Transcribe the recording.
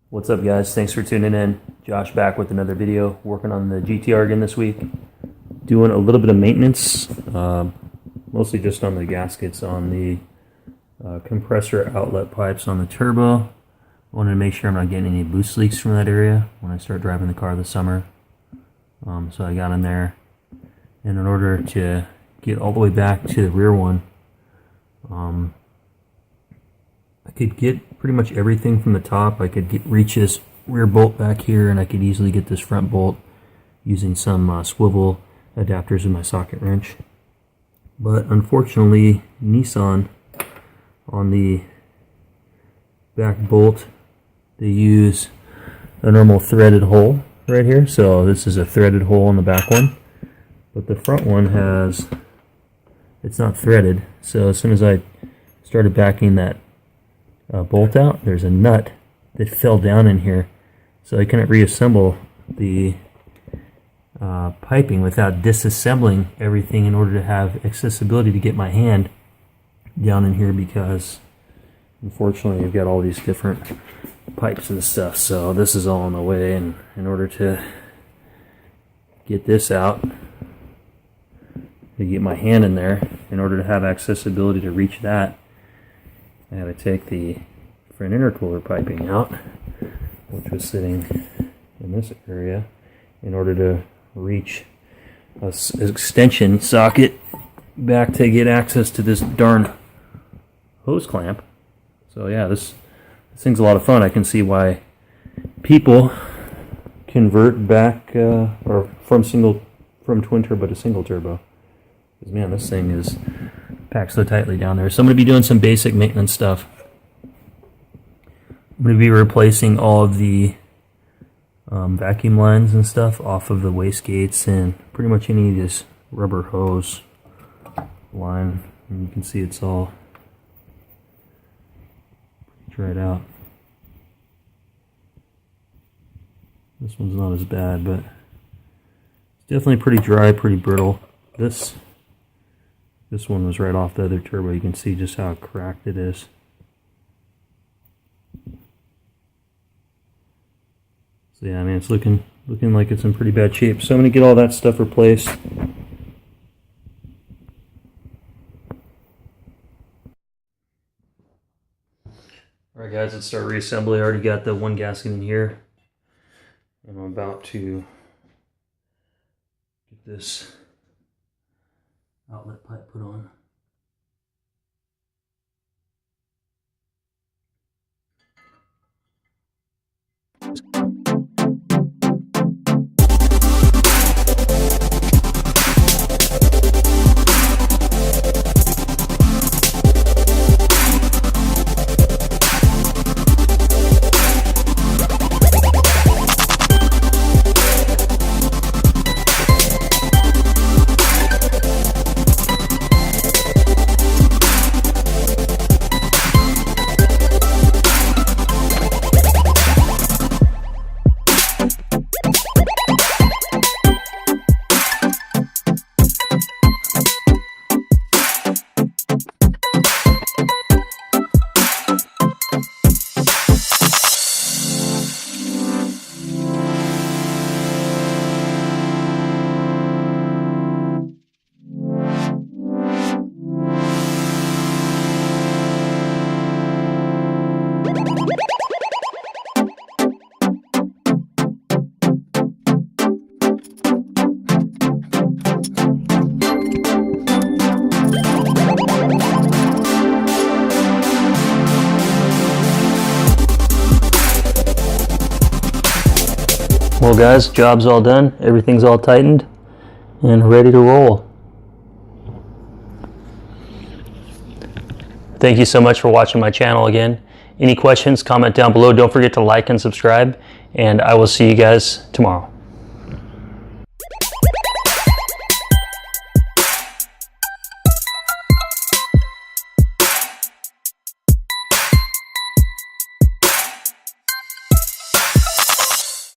What's up, guys? Thanks for tuning in. Josh back with another video, working on the GTR again this week. Doing a little bit of maintenance, mostly just on the gaskets on the compressor outlet pipes on the turbo. I wanted to make sure I'm not getting any boost leaks from that area when I start driving the car this summer. So I got in there, and in order to get all the way back to the rear one, I could get pretty much everything from the top. I could reach this rear bolt back here, and I could easily get this front bolt using some swivel adapters in my socket wrench. But unfortunately, Nissan, on the back bolt, they use a normal threaded hole right here. So this is a threaded hole in the back one, but the front one it's not threaded. So as soon as I started backing that bolt out, there's a nut that fell down in here, so I couldn't reassemble the piping without disassembling everything in order to have accessibility to get my hand down in here, because unfortunately you've got all these different pipes and stuff. So this is all in the way, and in order to get this out, to get my hand in there, in order to have accessibility to reach that, I had to take the front intercooler piping out, which was sitting in this area, in order to reach an extension socket back to get access to this darn hose clamp. So yeah, this thing's a lot of fun. I can see why people convert back or from twin turbo to single turbo. Because man, this thing is packed so tightly down there. So I'm going to be doing some basic maintenance stuff. I'm going to be replacing all of the vacuum lines and stuff off of the wastegates and pretty much any of this rubber hose line. And you can see it's all dried out. This one's not as bad, but it's definitely pretty dry, pretty brittle. This one was right off the other turbo. You can see just how cracked it is. So yeah, I mean, it's looking like it's in pretty bad shape. So I'm going to get all that stuff replaced. Alright guys, let's start reassembly. I already got the one gasket in here, and I'm about to get this outlet pipe put on. Well guys, job's all done, everything's all tightened and ready to roll. Thank you so much for watching my channel again. Any questions, comment down below. Don't forget to like and subscribe, and I will see you guys tomorrow.